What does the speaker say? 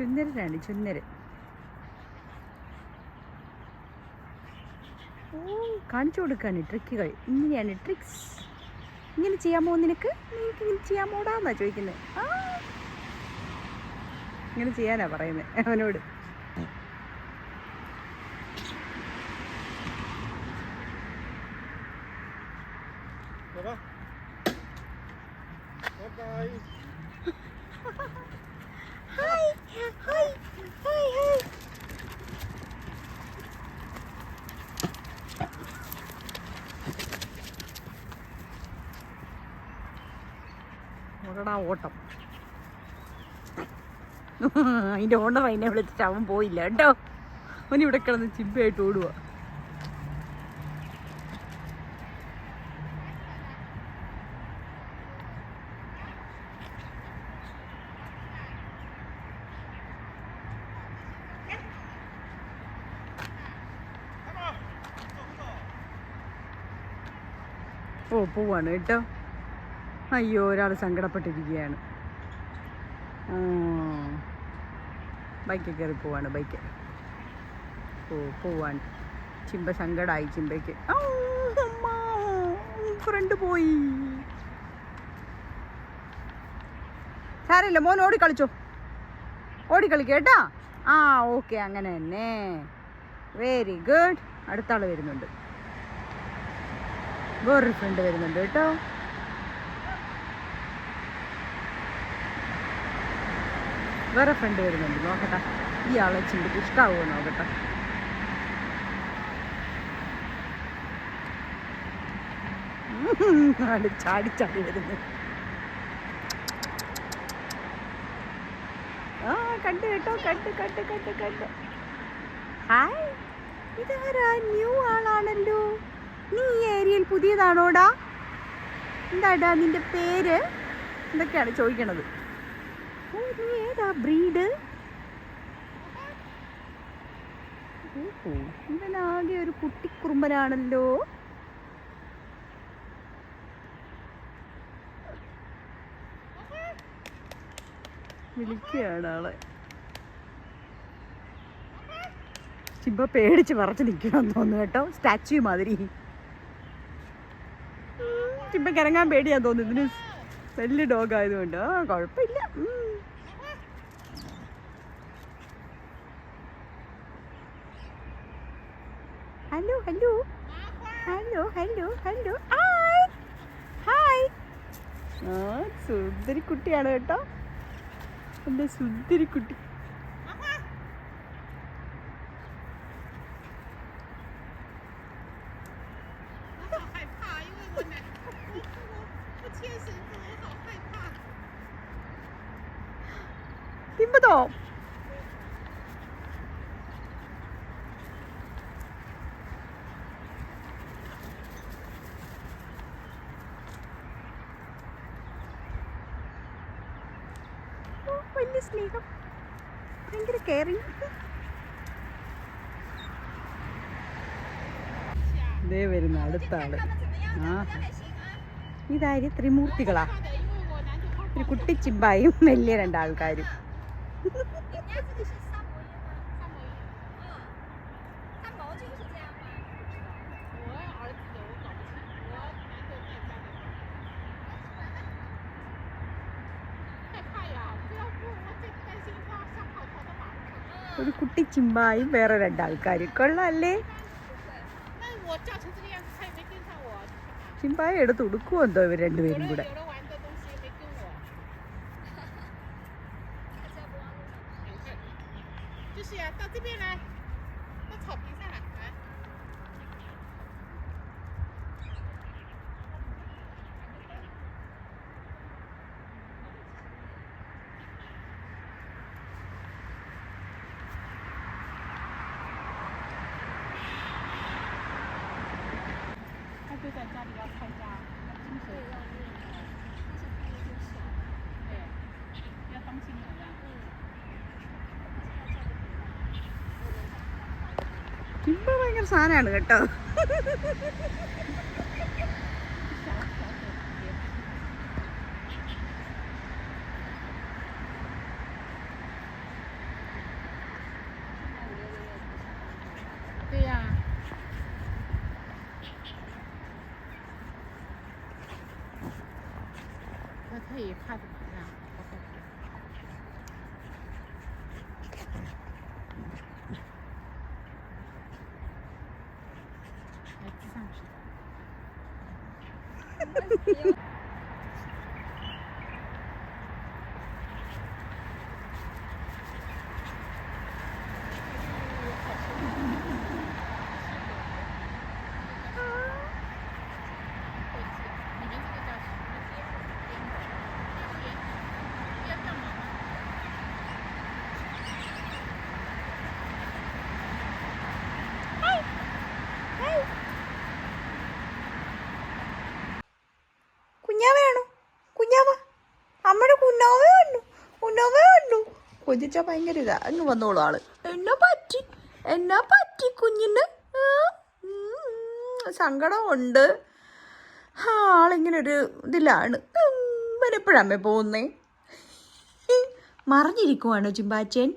ചുന്നരനാണ് ചുന്നരൻ. കാണിച്ചു കൊടുക്കാണ് ട്രിക്കുകൾ. ഇങ്ങനെയാണ് ട്രിക്സ്. ഇങ്ങനെ ചെയ്യാമോ നിനക്ക് ഇങ്ങനെ ചെയ്യാമോടാന്നാ ചോദിക്കുന്നത്. ഇങ്ങനെ ചെയ്യാനാ പറയുന്നത് അവനോട്. ഓട്ടം. അതിൻ്റെ ഓണർ അതിനെ വിളിച്ചിട്ട് അവൻ പോയില്ല കേട്ടോ. അവനിവിടെ കിടന്ന് ചിമ്പയായിട്ട് ഓടുക. പോവാണ് കേട്ടോ. അയ്യോ, ഒരാൾ സങ്കടപ്പെട്ടിരിക്കുകയാണ്. ബൈക്കിൽ കയറി പോവാണ്. ബൈക്ക് പോവാണ്. ചിമ്പ സങ്കടമായി. ചിമ്പയ്ക്ക് ഫ്രണ്ട് പോയി. സാരമില്ല മോൻ ഓടിക്കളിച്ചോ, ഓടിക്കളിക്കുക കേട്ടാ. ഓക്കെ, അങ്ങനെ തന്നെ. Very good. അടുത്ത ആൾ വരുന്നുണ്ട്. വേറൊരു ഫ്രണ്ട് വരുന്നുണ്ട് കേട്ടോ. വേറെ ഫ്രണ്ട് വരുന്നുണ്ട്. നോക്കട്ടെ ഈ ആളെ ചിന്തിക്ക് ഇഷ്ടാവുമോ നോക്കട്ടെ. ചാടി ചാടി വരുന്നു. കണ്ടു കേട്ടോ, കണ്ട്. ഹായ്, ഇതാരാ? ന്യൂ ആളാണല്ലോ. നീ ഈ ഏരിയയിൽ പുതിയതാണോടാ? എന്താടാ നിന്റെ പേര്? എന്തൊക്കെയാണ് ചോദിക്കണത്. നീ ഏതാ ബ്രീഡ്? ഇവനാകെ ഒരു കുട്ടിക്കുറുമ്പനാണല്ലോ. വിളിക്കുകയാണ് ആളെ. ചിമ്പ പേടിച്ച് പറച്ച് നിൽക്കണമെന്ന് തോന്നുന്നു കേട്ടോ. സ്റ്റാച്യു മാതിരി. ചിമ്പയ്ക്ക് ഇറങ്ങാൻ പേടിയാന്ന് തോന്നുന്നു. ഇതിന് വലിയ ഡോഗ് ആയതുകൊണ്ട്. കുഴപ്പമില്ല. Hello hello hello hello hello hi hi. സുന്ദരിക്കുട്ടിയാണ് കേട്ടോ, എൻ്റെ സുന്ദരിക്കുട്ടി. തിമ്പതോ? വലിയ സ്നേഹം, ഭയങ്കര കെയറിങ്. ഇതേ വരുന്ന അടുത്ത ആള്. ഇതാര്? ത്രിമൂർത്തികളാ. ഒരു കുട്ടി ചിമ്പായും വലിയ രണ്ടാൾക്കാരും. ഒരു കുട്ടി ചിമ്പായും വേറെ രണ്ടാൾക്കാരും. കൊള്ളാല്ലേ? ചിമ്പായി എടുത്ത് ഉടുക്കുമോ എന്തോ ഇവർ രണ്ടുപേരും കൂടെ. ചിമ്പ ഭയങ്കര സാധനമാണ് കേട്ടോ. 可以看怎么样？来上去。കുഞ്ഞാവയാണോ? കുഞ്ഞാവ, അമ്മയുടെ കുഞ്ഞാവ വന്നു, കുഞ്ഞാവ വന്നു. കൊതിച്ച ഭയങ്കര ഇതാ, അങ്ങ് വന്നോളൂ ആള്. എന്നാ പറ്റി കുഞ്ഞിന്? സങ്കടമുണ്ട്. ആളിങ്ങനെ ഒരു ഇതിലാണ്. എപ്പോഴാമ്മേ പോകുന്നേ? മറിഞ്ഞിരിക്കുവാണോ ചിമ്പാച്ചൻ?